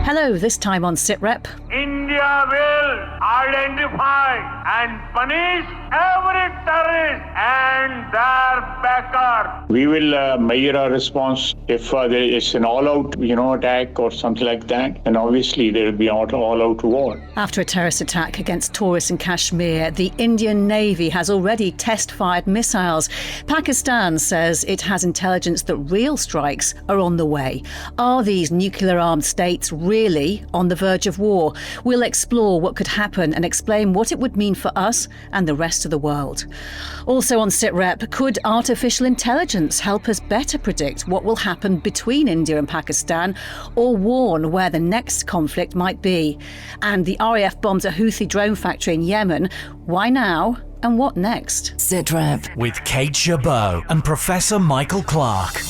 Hello, this time on Sitrep. India will identify and punish every terrorist and their backer. We will measure our response if there is an all-out, attack or something like that. And obviously there will be all-out war. After a terrorist attack against tourists in Kashmir, the Indian Navy has already test-fired missiles. Pakistan says it has intelligence that real strikes are on the way. Are these nuclear-armed states really on the verge of war? We'll explore what could happen and explain what it would mean for us and the rest of the world. Also on Sitrep, could artificial intelligence help us better predict what will happen between India and Pakistan, or warn where the next conflict might be? And the RAF bombs a Houthi drone factory in Yemen. Why now? And what next? Sitrep with Kate Gerbeau and Professor Michael Clarke.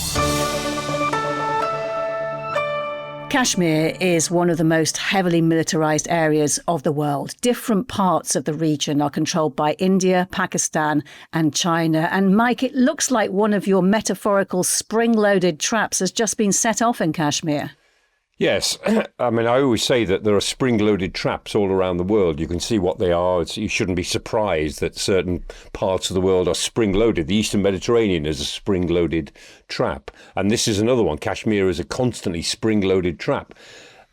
Kashmir is one of the most heavily militarised areas of the world. Different parts of the region are controlled by India, Pakistan and China. And Mike, it looks like one of your metaphorical spring-loaded traps has just been set off in Kashmir. Yes. I mean, I always say that there are spring-loaded traps all around the world. You can see what they are. You shouldn't be surprised that certain parts of the world are spring-loaded. The Eastern Mediterranean is a spring-loaded trap. And this is another one. Kashmir is a constantly spring-loaded trap.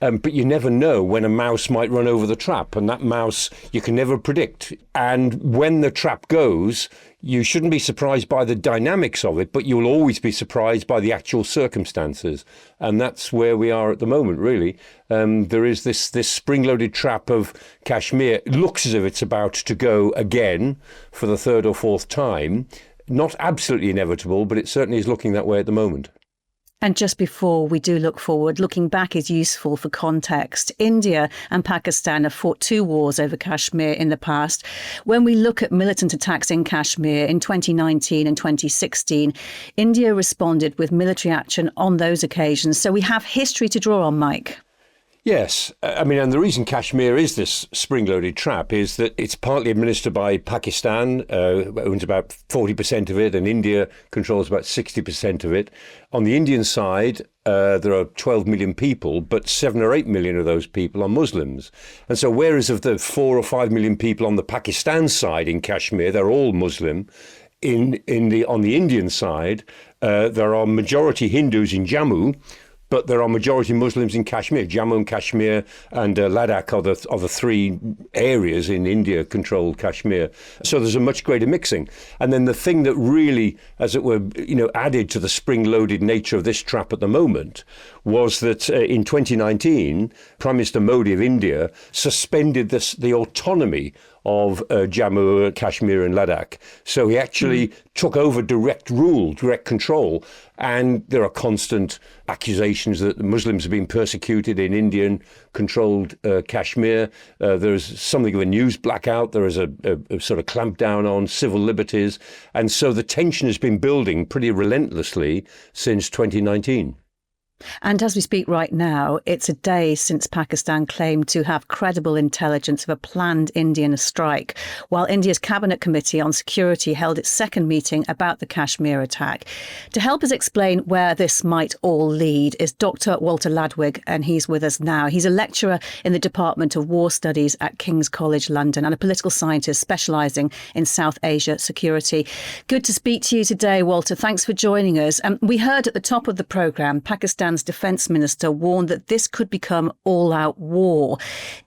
But you never know when a mouse might run over the trap. And that mouse, you can never predict. And when the trap goes, you shouldn't be surprised by the dynamics of it, but you'll always be surprised by the actual circumstances. And that's where we are at the moment, really. There is this spring-loaded trap of Kashmir. It looks as if it's about to go again for the third or fourth time. Not absolutely inevitable, but it certainly is looking that way at the moment. And just before we do look forward, looking back is useful for context. India and Pakistan have fought two wars over Kashmir in the past. When we look at militant attacks in Kashmir in 2019 and 2016, India responded with military action on those occasions. So we have history to draw on, Mike. Yes. I mean, and the reason Kashmir is this spring-loaded trap is that it's partly administered by Pakistan, owns about 40% of it, and India controls about 60% of it. On the Indian side, there are 12 million people, but 7 or 8 million of those people are Muslims. And so whereas of the 4 or 5 million people on the Pakistan side in Kashmir, they're all Muslim, on the Indian side, there are majority Hindus in Jammu, but there are majority Muslims in Kashmir. Jammu and Kashmir and Ladakh are the three areas in India-controlled Kashmir. So there's a much greater mixing. And then the thing that really, as it were, added to the spring-loaded nature of this trap at the moment was that in 2019, Prime Minister Modi of India suspended the autonomy of Jammu, Kashmir and Ladakh. So he actually took over direct rule, direct control. And there are constant accusations that the Muslims have been persecuted in Indian-controlled Kashmir. There's something of a news blackout. There is a sort of clampdown on civil liberties. And so the tension has been building pretty relentlessly since 2019. And as we speak right now, it's a day since Pakistan claimed to have credible intelligence of a planned Indian strike, while India's Cabinet Committee on Security held its second meeting about the Kashmir attack. To help us explain where this might all lead is Dr Walter Ladwig, and he's with us now. He's a lecturer in the Department of War Studies at King's College London and a political scientist specialising in South Asia security. Good to speak to you today, Walter. Thanks for joining us. We heard at the top of the programme, Pakistan's defence minister warned that this could become all-out war.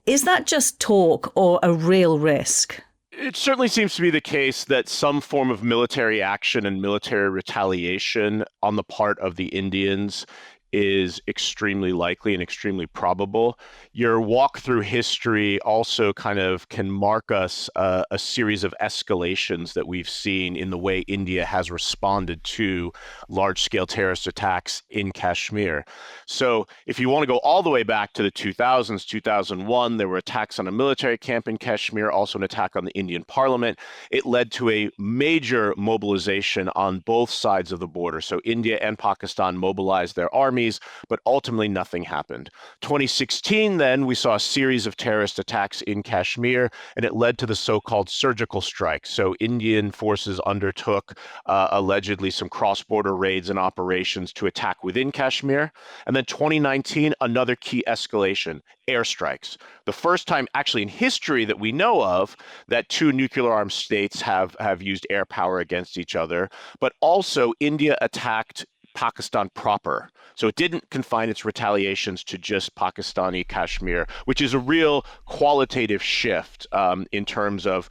Is that just talk or a real risk? It certainly seems to be the case that some form of military action and military retaliation on the part of the Indians is extremely likely and extremely probable. Your walk through history also kind of can mark us a series of escalations that we've seen in the way India has responded to large-scale terrorist attacks in Kashmir. So if you want to go all the way back to the 2000s, 2001, there were attacks on a military camp in Kashmir, also an attack on the Indian parliament. It led to a major mobilization on both sides of the border. So India and Pakistan mobilized their armies Pakistanis, but ultimately nothing happened. 2016, then, we saw a series of terrorist attacks in Kashmir, and it led to the so-called surgical strike. So Indian forces undertook allegedly some cross-border raids and operations to attack within Kashmir. And then 2019, another key escalation, airstrikes. The first time actually in history that we know of that two nuclear armed states have used air power against each other, but also India attacked Pakistan proper. So it didn't confine its retaliations to just Pakistani Kashmir, which is a real qualitative shift in terms of,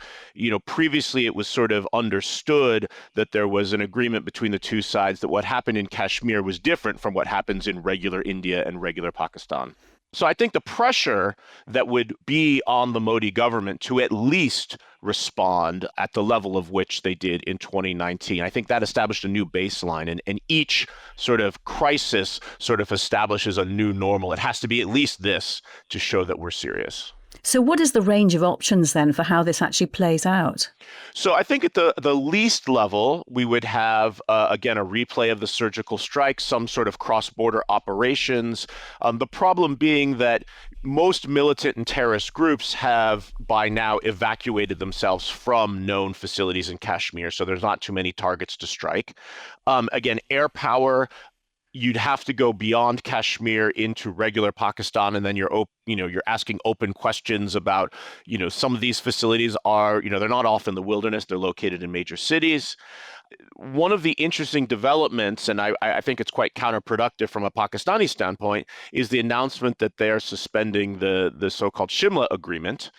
previously it was sort of understood that there was an agreement between the two sides that what happened in Kashmir was different from what happens in regular India and regular Pakistan. So I think the pressure that would be on the Modi government to at least respond at the level of which they did in 2019, I think that established a new baseline, and each sort of crisis sort of establishes a new normal. It has to be at least this to show that we're serious. So what is the range of options then for how this actually plays out? So I think at the least level, we would have, again, a replay of the surgical strike, some sort of cross-border operations. The problem being that most militant and terrorist groups have by now evacuated themselves from known facilities in Kashmir, so there's not too many targets to strike. Again, air power, you'd have to go beyond Kashmir into regular Pakistan, and then you're asking open questions about, some of these facilities are, they're not off in the wilderness, they're located in major cities. One of the interesting developments, and I think it's quite counterproductive from a Pakistani standpoint, is the announcement that they are suspending the so-called Shimla Agreement,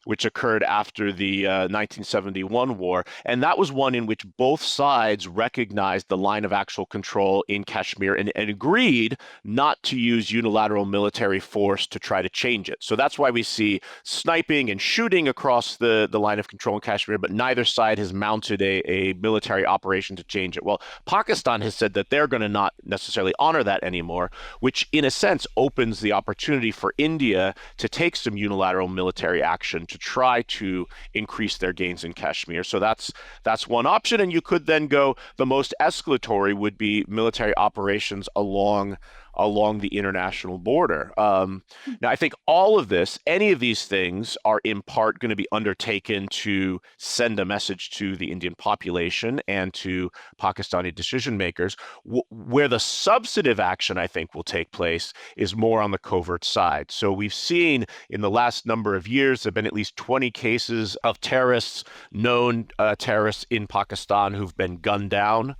which occurred after the 1971 war. And that was one in which both sides recognized the line of actual control in Kashmir and agreed not to use unilateral military force to try to change it. So that's why we see sniping and shooting across the line of control in Kashmir, but neither side has mounted a military operation to change it. Well, Pakistan has said that they're going to not necessarily honor that anymore, which in a sense opens the opportunity for India to take some unilateral military action to try to increase their gains in Kashmir. So that's one option. And you could then go, the most escalatory would be military operations along the international border. Now, I think all of this, any of these things are in part going to be undertaken to send a message to the Indian population and to Pakistani decision makers. Where the substantive action, I think, will take place is more on the covert side. So we've seen in the last number of years, there have been at least 20 cases of terrorists, known terrorists in Pakistan who've been gunned down.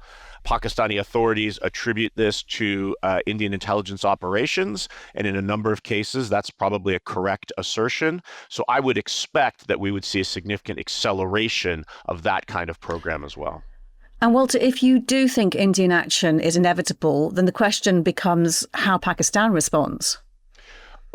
Pakistani authorities attribute this to Indian intelligence operations, and in a number of cases, that's probably a correct assertion. So I would expect that we would see a significant acceleration of that kind of program as well. And Walter, if you do think Indian action is inevitable, then the question becomes how Pakistan responds.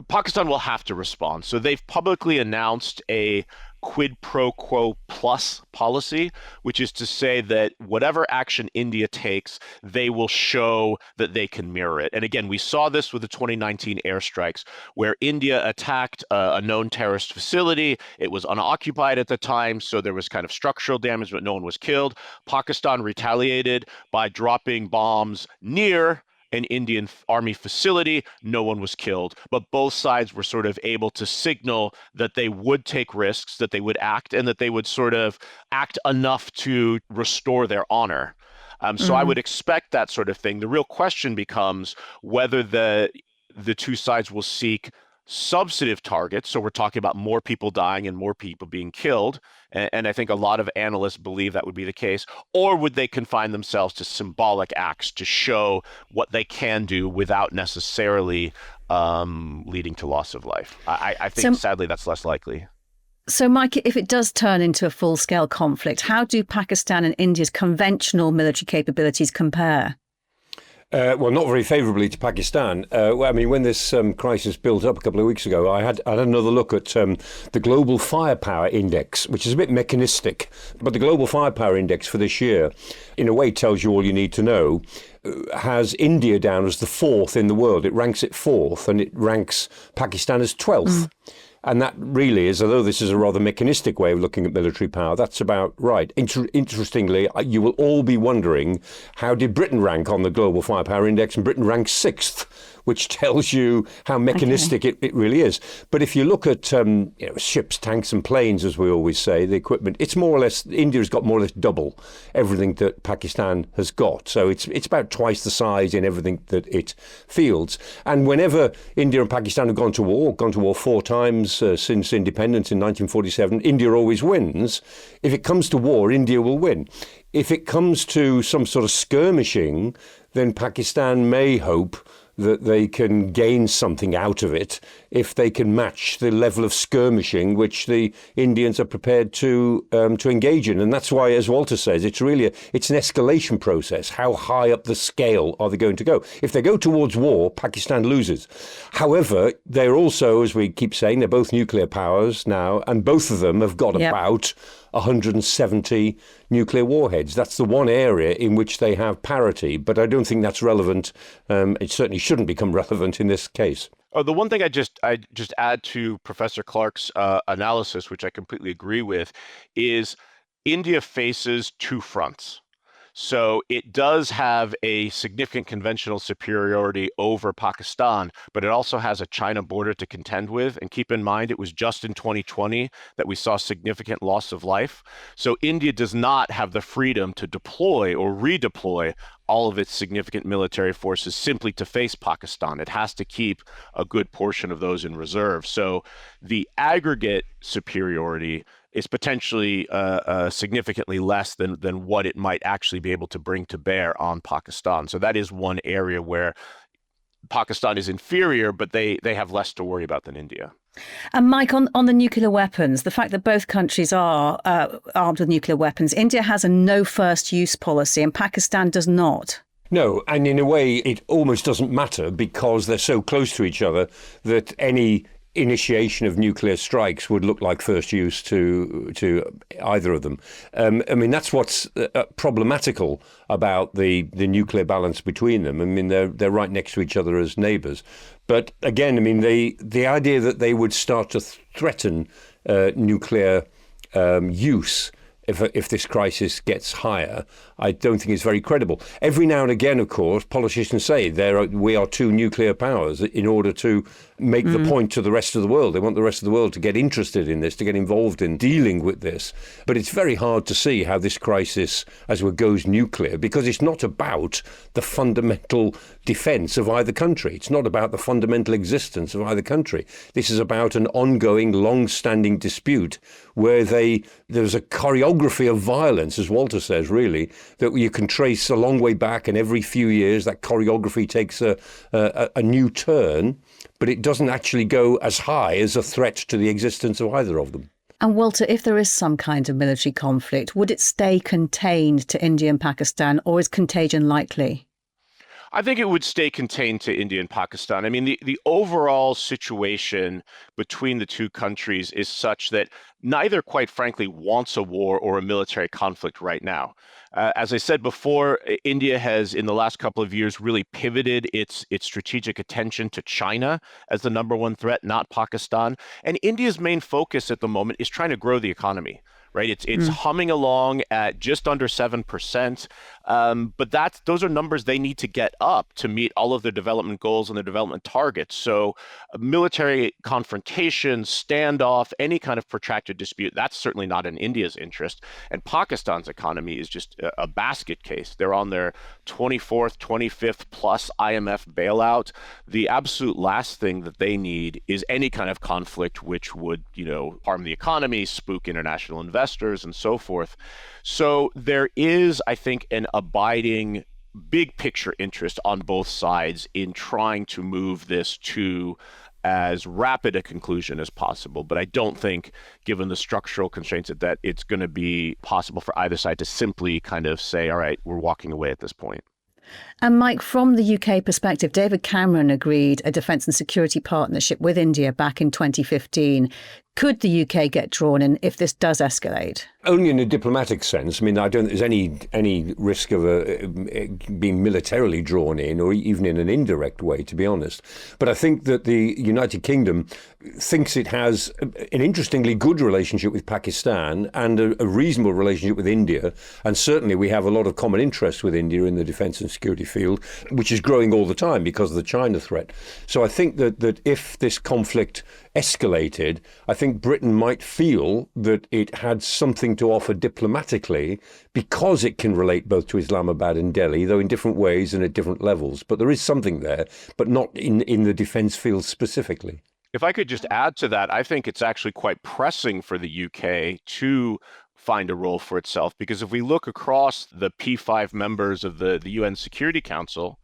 Pakistan will have to respond. So they've publicly announced a quid pro quo plus policy, which is to say that whatever action India takes, they will show that they can mirror it. And again, we saw this with the 2019 airstrikes, where India attacked a known terrorist facility. It was unoccupied at the time, so there was kind of structural damage, but no one was killed. Pakistan retaliated by dropping bombs near an Indian army facility. No one was killed, but both sides were sort of able to signal that they would take risks, that they would act, and that they would sort of act enough to restore their honor. So I would expect that sort of thing. The real question becomes whether the two sides will seek substantive targets. So we're talking about more people dying and more people being killed. And I think a lot of analysts believe that would be the case. Or would they confine themselves to symbolic acts to show what they can do without necessarily leading to loss of life? I think sadly that's less likely. So, Mike, if it does turn into a full-scale conflict, how do Pakistan and India's conventional military capabilities compare? Well, not very favourably to Pakistan. When this crisis built up a couple of weeks ago, I had another look at the Global Firepower Index, which is a bit mechanistic. But the Global Firepower Index for this year, in a way, tells you all you need to know, has India down as the fourth in the world. It ranks it fourth, and it ranks Pakistan as 12th. And that really is, although this is a rather mechanistic way of looking at military power, that's about right. Interestingly, you will all be wondering, how did Britain rank on the Global Firepower Index? And Britain ranks 6th, which tells you how mechanistic it really is. But if you look at ships, tanks and planes, as we always say, the equipment, it's more or less, India's got more or less double everything that Pakistan has got. So it's about twice the size in everything that it fields. And whenever India and Pakistan have gone to war 4 times since independence in 1947, India always wins. If it comes to war, India will win. If it comes to some sort of skirmishing, then Pakistan may hope that they can gain something out of it if they can match the level of skirmishing which the Indians are prepared to engage in. And that's why, as Walter says, it's an escalation process. How high up the scale are they going to go? If they go towards war, Pakistan loses. However, they're also, as we keep saying, they're both nuclear powers now, and both of them have got about 170 nuclear warheads. That's the one area in which they have parity, but I don't think that's relevant. It certainly shouldn't become relevant in this case. Oh, the one thing I just add to Professor Clarke's analysis, which I completely agree with, is India faces 2 fronts. So it does have a significant conventional superiority over Pakistan, but it also has a China border to contend with. And keep in mind, it was just in 2020 that we saw significant loss of life. So India does not have the freedom to deploy or redeploy all of its significant military forces simply to face Pakistan. It has to keep a good portion of those in reserve. So the aggregate superiority is potentially significantly less than what it might actually be able to bring to bear on Pakistan. So that is one area where Pakistan is inferior, but they have less to worry about than India. And Mike, on the nuclear weapons, the fact that both countries are armed with nuclear weapons, India has a no first use policy and Pakistan does not. No, and in a way it almost doesn't matter because they're so close to each other that any initiation of nuclear strikes would look like first use to either of them. I mean, that's what's problematical about the nuclear balance between them. I mean, they're right next to each other as neighbours. But again, I mean, the idea that they would start to threaten nuclear use if this crisis gets higher, I don't think it's very credible. Every now and again, of course, politicians say we are 2 nuclear powers in order to make the point to the rest of the world. They want the rest of the world to get interested in this, to get involved in dealing with this. But it's very hard to see how this crisis, as it goes nuclear, because it's not about the fundamental defence of either country. It's not about the fundamental existence of either country. This is about an ongoing, long-standing dispute where there's a choreography of violence, as Walter says, really, that you can trace a long way back, and every few years that choreography takes a new turn, but it doesn't actually go as high as a threat to the existence of either of them. And Walter, if there is some kind of military conflict, would it stay contained to India and Pakistan, or is contagion likely? I think it would stay contained to India and Pakistan. I mean, the overall situation between the 2 countries is such that neither, quite frankly, wants a war or a military conflict right now. As I said before, India has, in the last couple of years, really pivoted its strategic attention to China as the number 1 threat, not Pakistan. And India's main focus at the moment is trying to grow the economy. Right, it's humming along at just under 7%, but those are numbers they need to get up to meet all of their development goals and their development targets. So, military confrontation, standoff, any kind of protracted dispute, that's certainly not in India's interest. And Pakistan's economy is just a basket case. They're on their 24th, 25th plus IMF bailout. The absolute last thing that they need is any kind of conflict which would, harm the economy, spook international investors, and so forth. So there is, I think, an abiding big picture interest on both sides in trying to move this to as rapid a conclusion as possible. But I don't think, given the structural constraints, that it's going to be possible for either side to simply kind of say, all right, we're walking away at this point. And Mike, from the UK perspective, David Cameron agreed a defence and security partnership with India back in 2015. Could the UK get drawn in if this does escalate? Only in a diplomatic sense. I mean, I don't think there's any risk of being militarily drawn in, or even in an indirect way, to be honest. But I think that the United Kingdom thinks it has an interestingly good relationship with Pakistan and a reasonable relationship with India. And certainly we have a lot of common interests with India in the defence and security field, which is growing all the time because of the China threat. So I think that if this conflict escalated, I think Britain might feel that it had something to offer diplomatically because it can relate both to Islamabad and Delhi, though in different ways and at different levels. But there is something there, but not in the defence field specifically. If I could just add to that, I think it's actually quite pressing for the UK to find a role for itself, because if we look across the P5 members of the UN Security Council,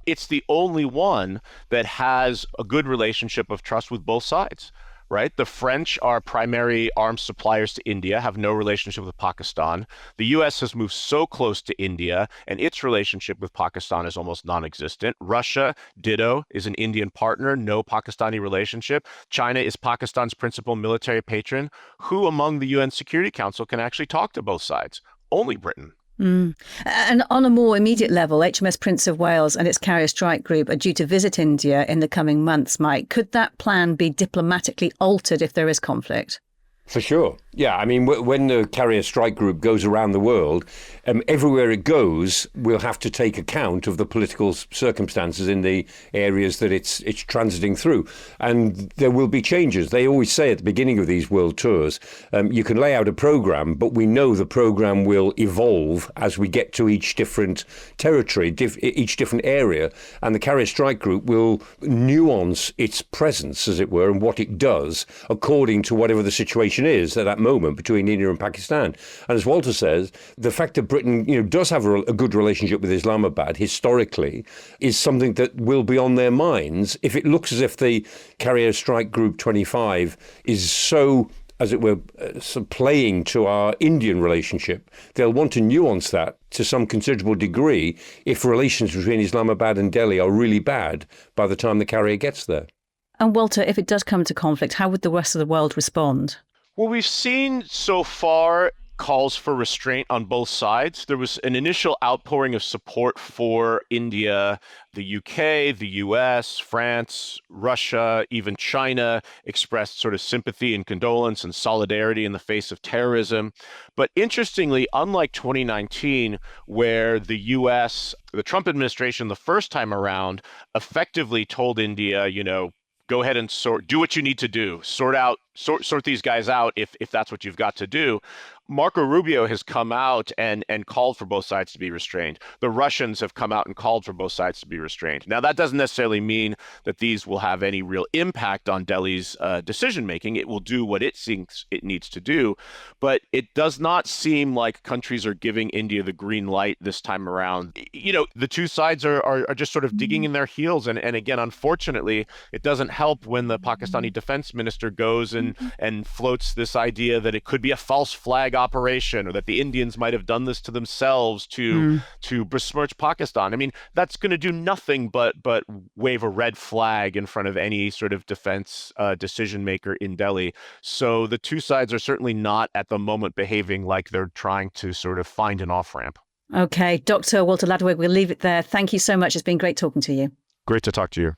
it's the only one that has a good relationship of trust with both sides, right? The French are primary arms suppliers to India, have no relationship with Pakistan. The US has moved so close to India, and its relationship with Pakistan is almost non-existent. Russia, ditto, is an Indian partner, no Pakistani relationship. China is Pakistan's principal military patron. Who among the UN Security Council can actually talk to both sides? Only Britain. And on a more immediate level, HMS Prince of Wales and its carrier strike group are due to visit India in the coming months, Mike. Could that plan be diplomatically altered if there is conflict? For sure. Yeah, I mean, when the carrier strike group goes around the world, everywhere it goes, we'll have to take account of the political circumstances in the areas that it's transiting through. And there will be changes. They always say at the beginning of these world tours, you can lay out a program, but we know the program will evolve as we get to each different territory, each different area. And the carrier strike group will nuance its presence, as it were, and what it does according to whatever the situation is at that moment between India and Pakistan. And as Walter says, the fact that Britain, does have a good relationship with Islamabad historically is something that will be on their minds. If it looks as if the carrier strike group 25 is so, as it were, playing to our Indian relationship, they'll want to nuance that to some considerable degree if relations between Islamabad and Delhi are really bad by the time the carrier gets there. And Walter, if it does come to conflict, how would the rest of the world respond? Well, we've seen so far calls for restraint on both sides. There was an initial outpouring of support for India. The UK, the US, France, Russia, even China expressed sort of sympathy and condolence and solidarity in the face of terrorism. But interestingly, unlike 2019, where the US, the Trump administration, the first time around, effectively told India, go ahead and do what you need to do, sort these guys out if that's what you've got to do. Marco Rubio has come out and called for both sides to be restrained. The Russians have come out and called for both sides to be restrained. Now, that doesn't necessarily mean that these will have any real impact on Delhi's decision-making. It will do what it thinks it needs to do, but it does not seem like countries are giving India the green light this time around. The two sides are just sort of digging in their heels. And again, unfortunately, it doesn't help when the Pakistani defense minister goes and floats this idea that it could be a false flag operation, or that the Indians might have done this to themselves to besmirch Pakistan. I mean, that's going to do nothing but wave a red flag in front of any sort of defense decision maker in Delhi. So the two sides are certainly not at the moment behaving like they're trying to sort of find an off-ramp. Okay, Dr. Walter Ladwig, we'll leave it there. Thank you so much. It's been great talking to you. Great to talk to you.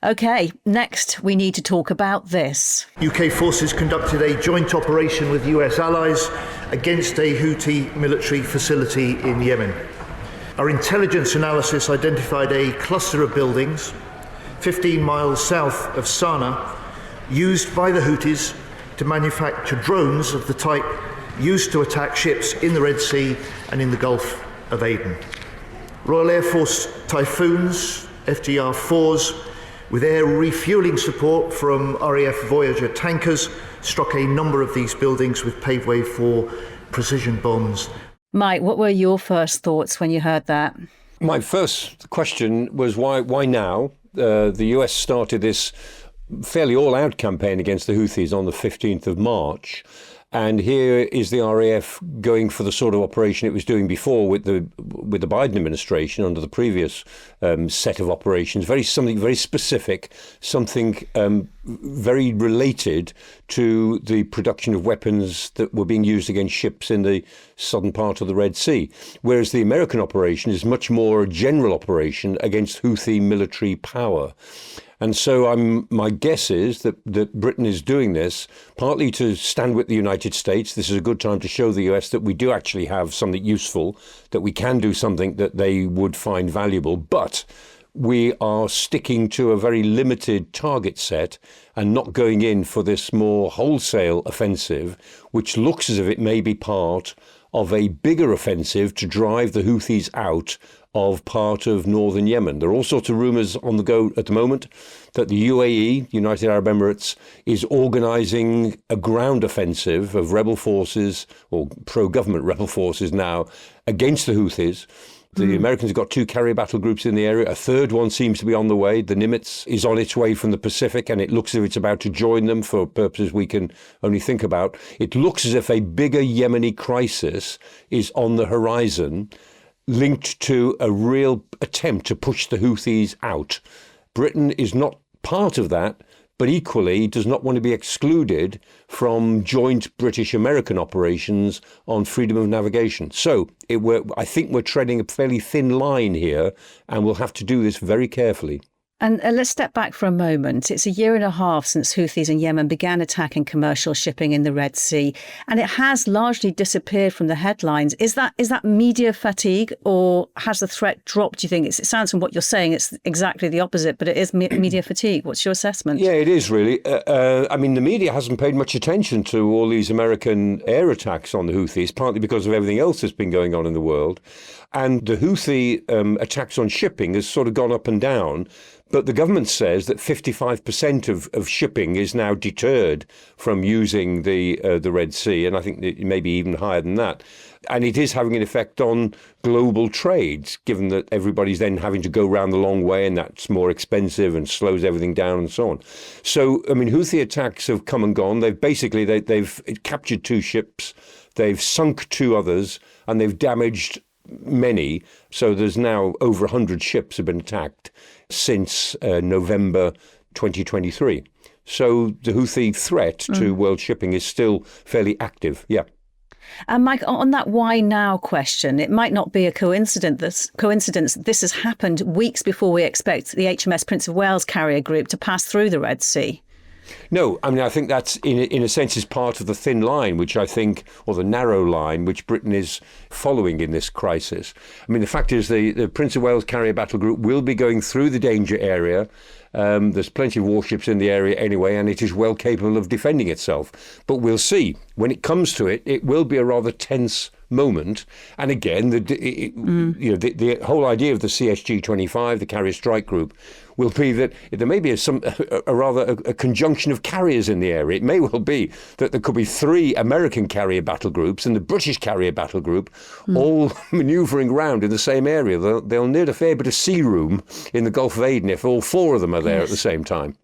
Okay, next we need to talk about this. UK forces conducted a joint operation with US allies against a Houthi military facility in Yemen. Our intelligence analysis identified a cluster of buildings 15 miles south of Sana'a used by the Houthis to manufacture drones of the type used to attack ships in the Red Sea and in the Gulf of Aden. Royal Air Force Typhoons, FGR-4s, with air refuelling support from RAF Voyager tankers, struck a number of these buildings with paved way for precision bombs. Mike, what were your first thoughts when you heard that? My first question was why now? The US started this fairly all-out campaign against the Houthis on the 15th of March. And here is the RAF going for the sort of operation it was doing before with the Biden administration under the previous set of operations. Something very specific, something very related to the production of weapons that were being used against ships in the southern part of the Red Sea. Whereas the American operation is much more a general operation against Houthi military power. And so my guess is that Britain is doing this partly to stand with the United States. This is a good time to show the US that we do actually have something useful, that we can do something that they would find valuable. But we are sticking to a very limited target set and not going in for this more wholesale offensive, which looks as if it may be part of a bigger offensive to drive the Houthis out of part of northern Yemen. There are all sorts of rumours on the go at the moment that the UAE, United Arab Emirates, is organising a ground offensive of rebel forces, or pro-government rebel forces now, against the Houthis. The Americans have got 2 carrier battle groups in the area. A third one seems to be on the way. The Nimitz is on its way from the Pacific, and it looks as if it's about to join them for purposes we can only think about. It looks as if a bigger Yemeni crisis is on the horizon, linked to a real attempt to push the Houthis out. Britain is not part of that, but equally does not want to be excluded from joint British-American operations on freedom of navigation. So I think we're treading a fairly thin line here, and we'll have to do this very carefully. And let's step back for a moment. It's a year and a half since Houthis in Yemen began attacking commercial shipping in the Red Sea, and it has largely disappeared from the headlines. Is that media fatigue, or has the threat dropped, do you think? It sounds from what you're saying, it's exactly the opposite, but it is media fatigue. What's your assessment? Yeah, it is really. I mean, the media hasn't paid much attention to all these American air attacks on the Houthis, partly because of everything else that's been going on in the world. And the Houthi attacks on shipping has sort of gone up and down. But the government says that 55% of shipping is now deterred from using the Red Sea, and I think that maybe even higher than that. And it is having an effect on global trades, given that everybody's then having to go around the long way, and that's more expensive and slows everything down and so on. So, I mean, Houthi attacks have come and gone. They've captured 2 ships, they've sunk 2 others, and they've damaged many. So there's now over 100 ships have been attacked since November 2023. So the Houthi threat to world shipping is still fairly active. Yeah. And Mike, on that why now question, it might not be a coincidence. This has happened weeks before we expect the HMS Prince of Wales carrier group to pass through the Red Sea. No, I mean, I think that's in a sense is part of the thin line, which I think, or the narrow line, which Britain is following in this crisis. I mean, the fact is the Prince of Wales carrier battle group will be going through the danger area. There's plenty of warships in the area anyway, and it is well capable of defending itself. But we'll see. When it comes to it, it will be a rather tense moment. And again, the whole idea of the CSG-25, the Carrier Strike Group, will be that there may be a conjunction of carriers in the area. It may well be that there could be 3 American carrier battle groups and the British carrier battle group all manoeuvring around in the same area. They'll need a fair bit of sea room in the Gulf of Aden if all 4 of them are there at the same time.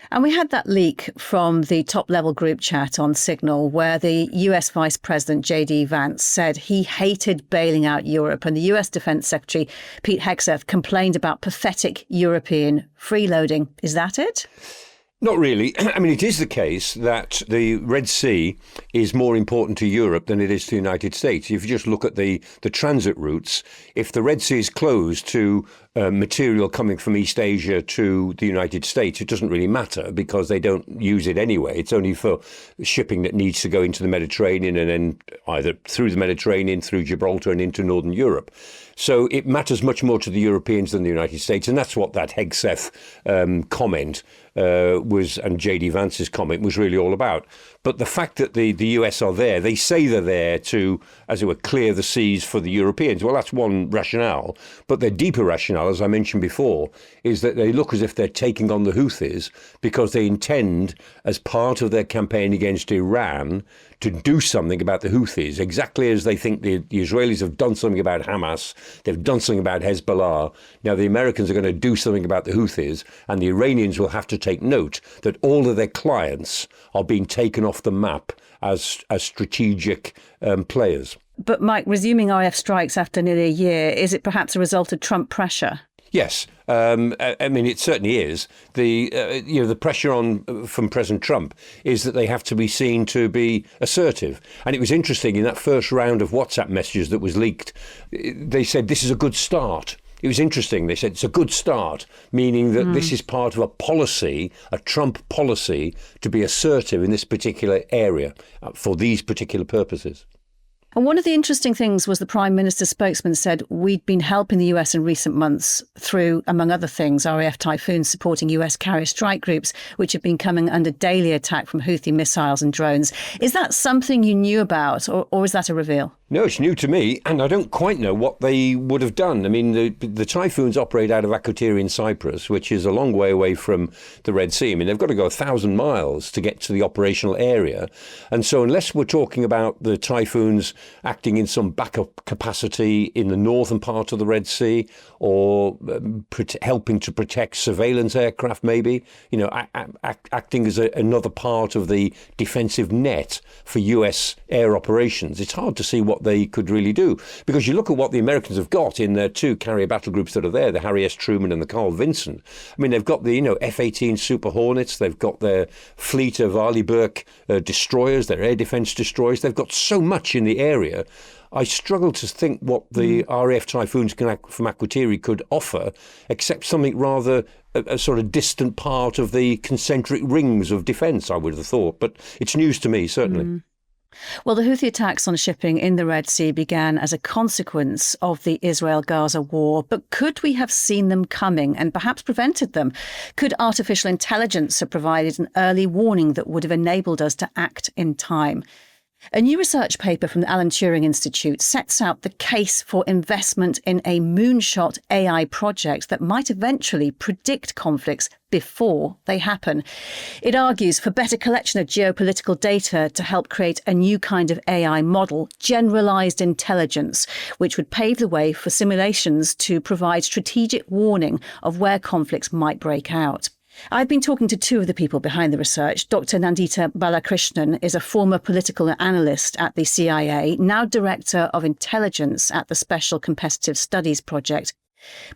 And we had that leak from the top-level group chat on Signal where the US Vice President J.D. Vance said he hated bailing out Europe, and the US Defence Secretary Pete Hegseth complained about pathetic European freeloading. Is that it? Not really. I mean, it is the case that the Red Sea is more important to Europe than it is to the United States. If you just look at the transit routes, if the Red Sea is closed to material coming from East Asia to the United States, it doesn't really matter because they don't use it anyway. It's only for shipping that needs to go into the Mediterranean and then either through the Mediterranean, through Gibraltar and into Northern Europe. So it matters much more to the Europeans than the United States. And that's what that Hegseth comment was, and J.D. Vance's comment was really all about. But the fact that the US are there, they say they're there to, as it were, clear the seas for the Europeans. Well, that's one rationale. But their deeper rationale, as I mentioned before, is that they look as if they're taking on the Houthis because they intend, as part of their campaign against Iran, to do something about the Houthis, exactly as they think the Israelis have done something about Hamas, they've done something about Hezbollah. Now the Americans are going to do something about the Houthis, and the Iranians will have to take note that all of their clients are being taken off off the map as strategic players. But Mike, resuming RAF strikes after nearly a year, is it perhaps a result of Trump pressure? Yes, I mean it certainly is. The pressure from President Trump is that they have to be seen to be assertive. And it was interesting in that first round of WhatsApp messages that was leaked. They said this is a good start. It was interesting. They said it's a good start, meaning that this is part of a policy, a Trump policy, to be assertive in this particular area for these particular purposes. And one of the interesting things was the Prime Minister's spokesman said we'd been helping the US in recent months through, among other things, RAF Typhoons supporting US carrier strike groups, which have been coming under daily attack from Houthi missiles and drones. Is that something you knew about, or is that a reveal? No, it's new to me, and I don't quite know what they would have done. I mean, the Typhoons operate out of Akrotiri in Cyprus, which is a long way away from the Red Sea. I mean, they've got to go 1,000 miles to get to the operational area. And so unless we're talking about the Typhoons acting in some backup capacity in the northern part of the Red Sea, or helping to protect surveillance aircraft, maybe, acting as another part of the defensive net for US air operations, it's hard to see what they could really do. Because you look at what the Americans have got in their two carrier battle groups that are there, the Harry S. Truman and the Carl Vinson. I mean, they've got the F-18 Super Hornets, they've got their fleet of Arleigh Burke destroyers, their air defence destroyers. They've got so much in the area. I struggle to think what the RAF Typhoons from Akrotiri could offer, except something rather a sort of distant part of the concentric rings of defence, I would have thought. But it's news to me, certainly. Well, the Houthi attacks on shipping in the Red Sea began as a consequence of the Israel-Gaza war. But could we have seen them coming and perhaps prevented them? Could artificial intelligence have provided an early warning that would have enabled us to act in time? A new research paper from the Alan Turing Institute sets out the case for investment in a moonshot AI project that might eventually predict conflicts before they happen. It argues for better collection of geopolitical data to help create a new kind of AI model, generalized intelligence, which would pave the way for simulations to provide strategic warning of where conflicts might break out. I've been talking to two of the people behind the research. Dr. Nandita Balakrishnan is a former political analyst at the CIA, now Director of Intelligence at the Special Competitive Studies Project.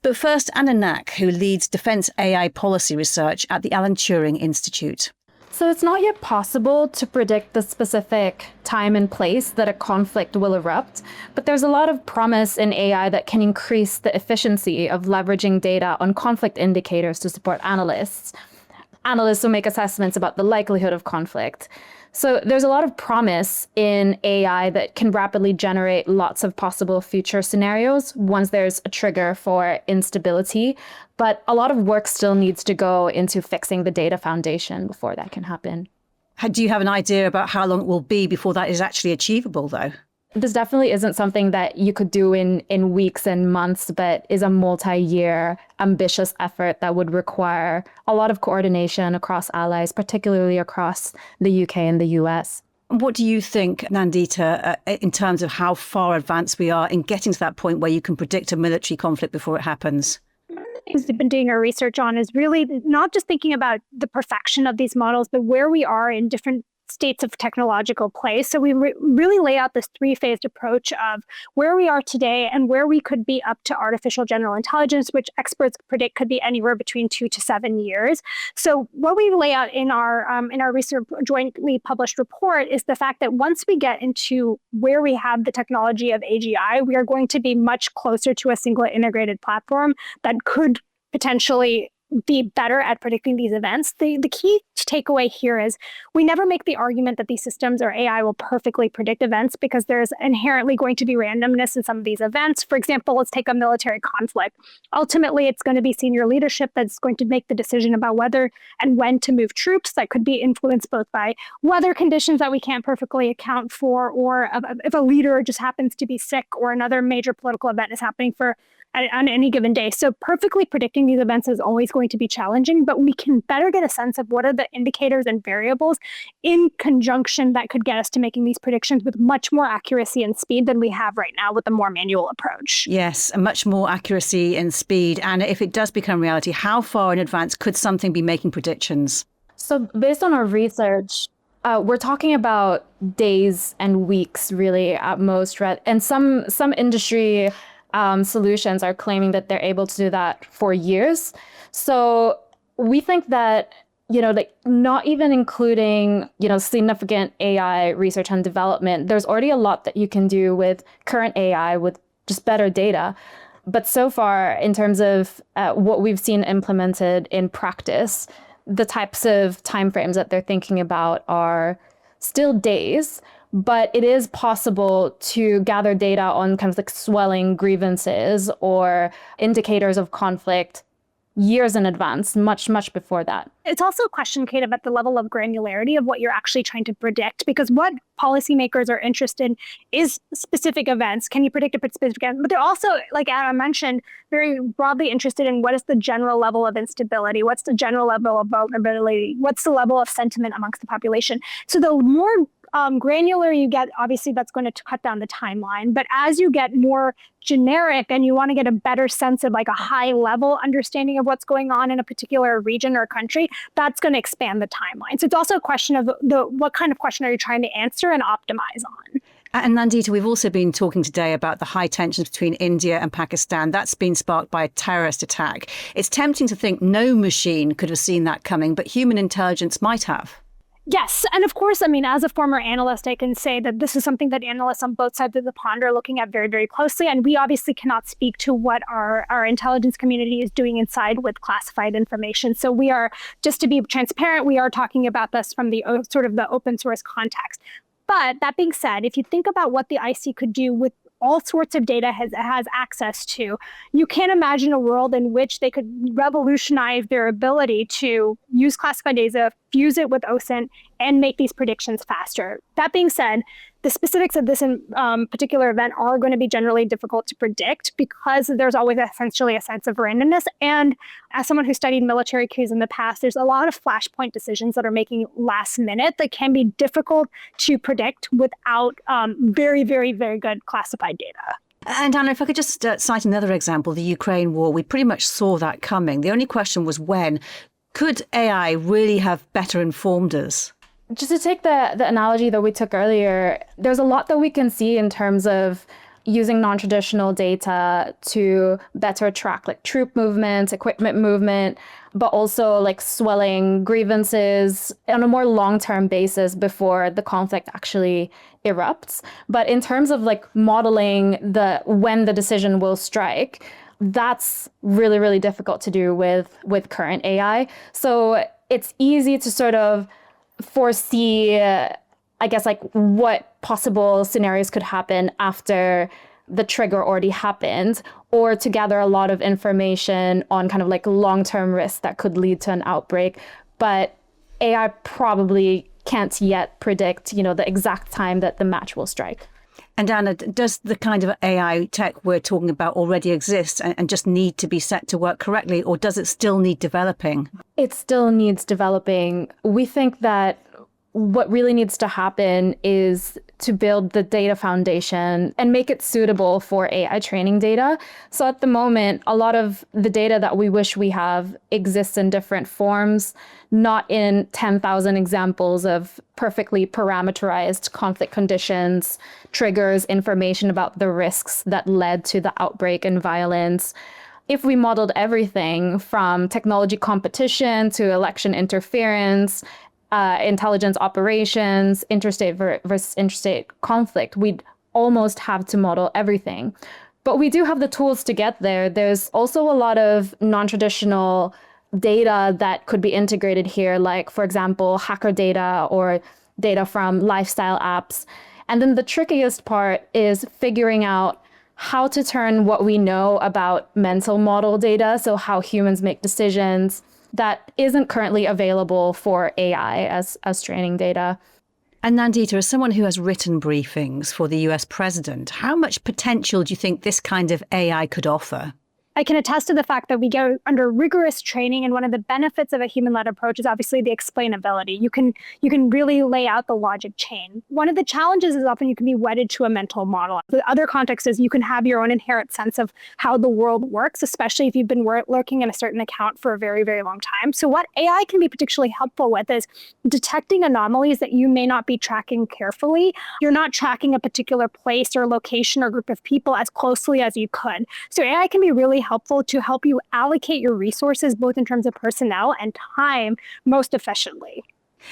But first, Anna Knack, who leads Defence AI Policy Research at the Alan Turing Institute. So it's not yet possible to predict the specific time and place that a conflict will erupt, but there's a lot of promise in AI that can increase the efficiency of leveraging data on conflict indicators to support analysts. Analysts will make assessments about the likelihood of conflict. So there's a lot of promise in AI that can rapidly generate lots of possible future scenarios once there's a trigger for instability. But a lot of work still needs to go into fixing the data foundation before that can happen. Do you have an idea about how long it will be before that is actually achievable, though? This definitely isn't something that you could do in weeks and months, but is a multi-year ambitious effort that would require a lot of coordination across allies, particularly across the UK and the US. What do you think, Nandita, in terms of how far advanced we are in getting to that point where you can predict a military conflict before it happens? Things we've been doing our research on is really not just thinking about the perfection of these models, but where we are in different states of technological play. So we really lay out this three-phased approach of where we are today and where we could be up to artificial general intelligence, which experts predict could be anywhere between 2 to 7 years. So what we lay out in our research jointly published report is the fact that once we get into where we have the technology of AGI, we are going to be much closer to a single integrated platform that could potentially be better at predicting these events. The key takeaway here is we never make the argument that these systems or AI will perfectly predict events because there's inherently going to be randomness in some of these events. For example, let's take a military conflict. Ultimately, it's going to be senior leadership that's going to make the decision about whether and when to move troops. That could be influenced both by weather conditions that we can't perfectly account for, or if a leader just happens to be sick or another major political event is happening on any given day. So perfectly predicting these events is always going to be challenging, but we can better get a sense of what are the indicators and variables in conjunction that could get us to making these predictions with much more accuracy and speed than we have right now with a more manual approach. Yes, and much more accuracy and speed. And if it does become reality, how far in advance could something be making predictions? So based on our research, We're talking about days and weeks, really, at most. And some industry solutions are claiming that they're able to do that for years. So we think that, like not even including, significant AI research and development, there's already a lot that you can do with current AI with just better data. But so far, in terms of what we've seen implemented in practice, the types of timeframes that they're thinking about are still days, but it is possible to gather data on kind of like swelling grievances or indicators of conflict years in advance, much, much before that. It's also a question, Kate, about the level of granularity of what you're actually trying to predict, because what policymakers are interested in is specific events. Can you predict a specific event? But they're also, like Anna mentioned, very broadly interested in what is the general level of instability, what's the general level of vulnerability, what's the level of sentiment amongst the population. So the more granular you get, obviously that's going to cut down the timeline. But as you get more generic and you want to get a better sense of like a high level understanding of what's going on in a particular region or country, that's going to expand the timeline. So it's also a question of what kind of question are you trying to answer and optimize on. And Nandita, we've also been talking today about the high tensions between India and Pakistan. That's been sparked by a terrorist attack. It's tempting to think no machine could have seen that coming, but human intelligence might have. Yes. And of course, I mean, as a former analyst, I can say that this is something that analysts on both sides of the pond are looking at very, very closely. And we obviously cannot speak to what our intelligence community is doing inside with classified information. So we are, just to be transparent, we are talking about this from the sort of the open source context. But that being said, if you think about what the IC could do with all sorts of data has access to, you can't imagine a world in which they could revolutionize their ability to use classified data, fuse it with OSINT, and make these predictions faster. That being said, the specifics of this particular event are going to be generally difficult to predict because there's always essentially a sense of randomness. And as someone who studied military coups in the past, there's a lot of flashpoint decisions that are making last minute that can be difficult to predict without very, very, very good classified data. And Anna, if I could just cite another example, the Ukraine war, we pretty much saw that coming. The only question was when. Could AI really have better informed us? Just to take the analogy that we took earlier, there's a lot that we can see in terms of using non-traditional data to better track like troop movement, equipment movement, but also like swelling grievances on a more long-term basis before the conflict actually erupts. But in terms of like modeling when the decision will strike, that's really, really difficult to do with current AI. So it's easy to sort of foresee, I guess, like what possible scenarios could happen after the trigger already happened, or to gather a lot of information on kind of like long-term risks that could lead to an outbreak. But AI probably can't yet predict, the exact time that the match will strike. And Anna, does the kind of AI tech we're talking about already exist and just need to be set to work correctly, or does it still need developing? It still needs developing. We think that what really needs to happen is to build the data foundation and make it suitable for AI training data. So at the moment, a lot of the data that we wish we have exists in different forms, not in 10,000 examples of perfectly parameterized conflict conditions, triggers, information about the risks that led to the outbreak and violence. If we modeled everything from technology competition to election interference, intelligence operations, interstate versus interstate conflict, we'd almost have to model everything. But we do have the tools to get there. There's also a lot of non-traditional data that could be integrated here, like, for example, hacker data or data from lifestyle apps. And then the trickiest part is figuring out how to turn what we know about mental model data, so how humans make decisions, that isn't currently available for AI as training data. And Nandita, as someone who has written briefings for the US president, how much potential do you think this kind of AI could offer? I can attest to the fact that we go under rigorous training, and one of the benefits of a human-led approach is obviously the explainability. You can really lay out the logic chain. One of the challenges is often you can be wedded to a mental model. The other context is you can have your own inherent sense of how the world works, especially if you've been lurking in a certain account for a very, very long time. So what AI can be particularly helpful with is detecting anomalies that you may not be tracking carefully. You're not tracking a particular place or location or group of people as closely as you could. So AI can be really helpful to help you allocate your resources, both in terms of personnel and time, most efficiently.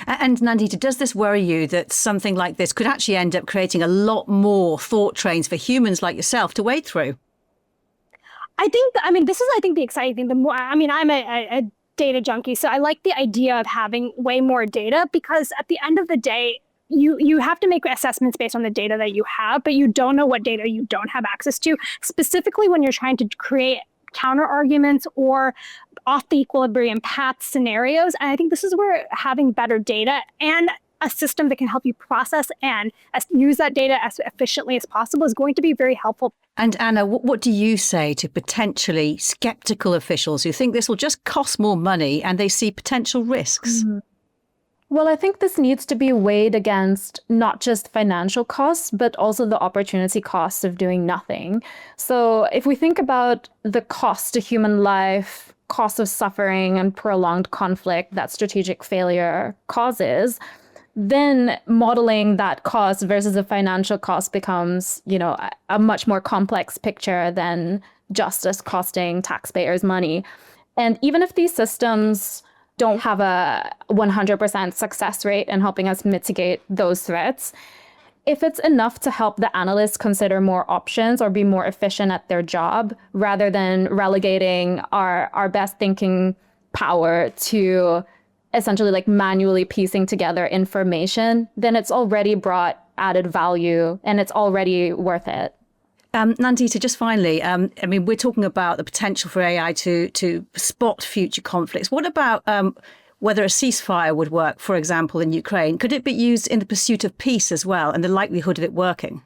And Nandita, does this worry you that something like this could actually end up creating a lot more thought trains for humans like yourself to wade through? This is the exciting thing. I'm a data junkie, so I like the idea of having way more data, because at the end of the day, you have to make assessments based on the data that you have, but you don't know what data you don't have access to, specifically when you're trying to create counter arguments or off the equilibrium path scenarios. And I think this is where having better data and a system that can help you process and use that data as efficiently as possible is going to be very helpful. And Anna, what do you say to potentially skeptical officials who think this will just cost more money and they see potential risks? Mm-hmm. Well, I think this needs to be weighed against not just financial costs, but also the opportunity costs of doing nothing. So if we think about the cost to human life, cost of suffering and prolonged conflict that strategic failure causes, then modeling that cost versus the financial cost becomes, a much more complex picture than justice costing taxpayers money. And even if these systems don't have a 100% success rate in helping us mitigate those threats, if it's enough to help the analysts consider more options or be more efficient at their job, rather than relegating our best thinking power to essentially manually piecing together information, then it's already brought added value and it's already worth it. Nandita, just finally, we're talking about the potential for AI to spot future conflicts. What about whether a ceasefire would work, for example, in Ukraine? Could it be used in the pursuit of peace as well, and the likelihood of it working?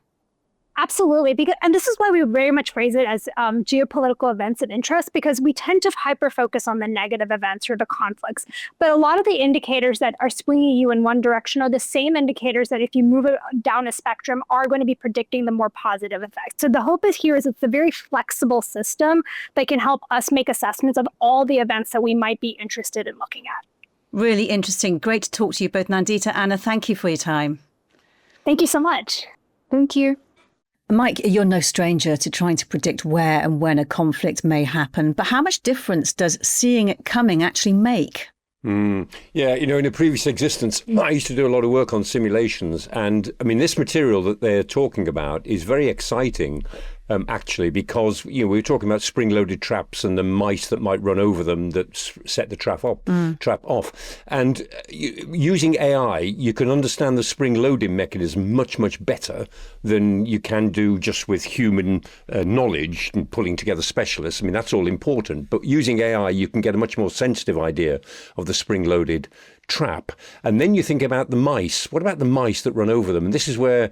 Absolutely. And this is why we very much phrase it as geopolitical events of interest, because we tend to hyper-focus on the negative events or the conflicts. But a lot of the indicators that are swinging you in one direction are the same indicators that if you move it down a spectrum are going to be predicting the more positive effects. So the hope is here is it's a very flexible system that can help us make assessments of all the events that we might be interested in looking at. Really interesting. Great to talk to you both. Nandita, Anna, thank you for your time. Thank you so much. Thank you. Mike, you're no stranger to trying to predict where and when a conflict may happen, but how much difference does seeing it coming actually make? Yeah, in a previous existence, I used to do a lot of work on simulations. And this material that they're talking about is very exciting, actually, because, we were talking about spring-loaded traps and the mice that might run over them that set the trap off. And using AI, you can understand the spring-loading mechanism much, much better than you can do just with human knowledge and pulling together specialists. That's all important. But using AI, you can get a much more sensitive idea of the spring-loaded trap. And then you think about the mice. What about the mice that run over them? And this is where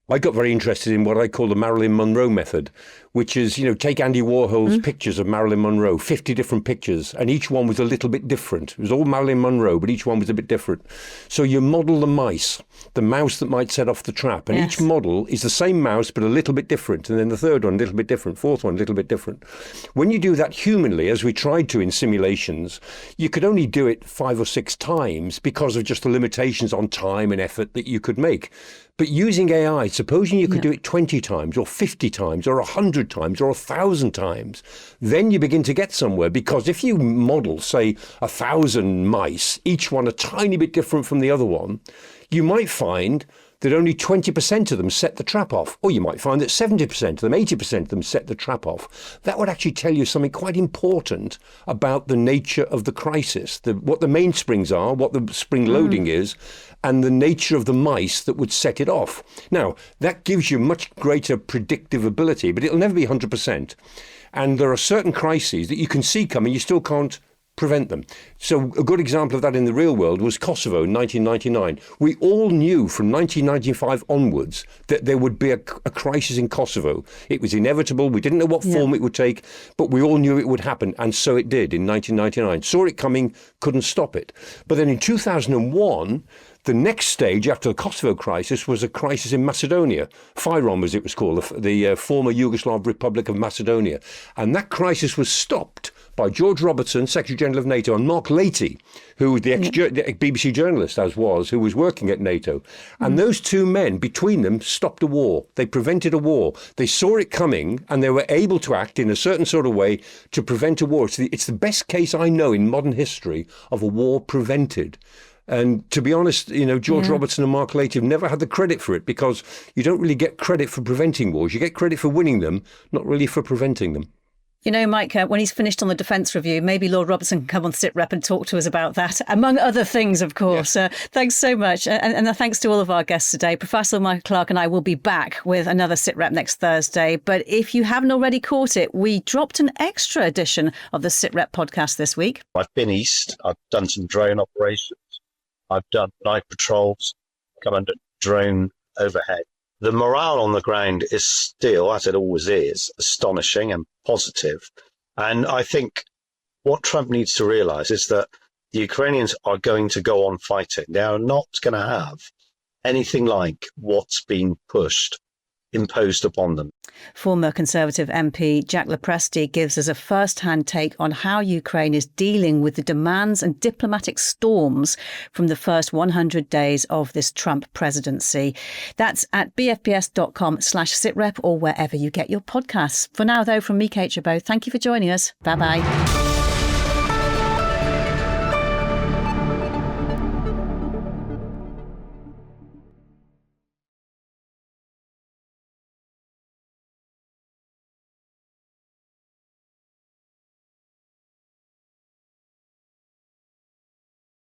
I got very interested in what I call the Marilyn Monroe method, which is, take Andy Warhol's pictures of Marilyn Monroe, 50 different pictures, and each one was a little bit different. It was all Marilyn Monroe, but each one was a bit different. So you model the mice, the mouse that might set off the trap, and each model is the same mouse, but a little bit different. And then the third one, a little bit different, fourth one, a little bit different. When you do that humanly, as we tried to in simulations, you could only do it 5 or 6 times because of just the limitations on time and effort that you could make. But using AI, supposing you could do it 20 times or 50 times or 100 times or 1,000 times, then you begin to get somewhere. Because if you model, say, 1,000 mice, each one a tiny bit different from the other one, you might find that only 20% of them set the trap off. Or you might find that 70% of them, 80% of them set the trap off. That would actually tell you something quite important about the nature of the crisis, what the mainsprings are, what the spring loading is, and the nature of the mice that would set it off. Now, that gives you much greater predictive ability, but it'll never be 100%. And there are certain crises that you can see coming, you still can't prevent them. So a good example of that in the real world was Kosovo in 1999. We all knew from 1995 onwards that there would be a crisis in Kosovo. It was inevitable. We didn't know what form it would take, but we all knew it would happen. And so it did in 1999. Saw it coming, couldn't stop it. But then in 2001, the next stage after the Kosovo crisis was a crisis in Macedonia. FYROM, as it was called, the former Yugoslav Republic of Macedonia. And that crisis was stopped by George Robertson, Secretary General of NATO, and Mark Leahy, who was the BBC journalist, who was working at NATO. And those two men, between them, stopped a war. They prevented a war. They saw it coming, and they were able to act in a certain sort of way to prevent a war. It's the best case I know in modern history of a war prevented. And to be honest, George Robertson and Mark Leahy have never had the credit for it, because you don't really get credit for preventing wars. You get credit for winning them, not really for preventing them. Mike, when he's finished on the Defence Review, maybe Lord Robertson can come on Sitrep and talk to us about that, among other things, of course. Yes. Thanks so much. And thanks to all of our guests today. Professor Michael Clarke and I will be back with another Sitrep next Thursday. But if you haven't already caught it, we dropped an extra edition of the Sitrep podcast this week. I've been east. I've done some drone operations. I've done night patrols, come under drone overhead. The morale on the ground is still, as it always is, astonishing and positive. And I think what Trump needs to realize is that the Ukrainians are going to go on fighting. They are not going to have anything like what's been imposed upon them. Former Conservative MP Jack Lepresti gives us a first-hand take on how Ukraine is dealing with the demands and diplomatic storms from the first 100 days of this Trump presidency. That's at bfbs.com/sitrep or wherever you get your podcasts. For now, though, from me, Kate Gerbeau, thank you for joining us. Bye-bye.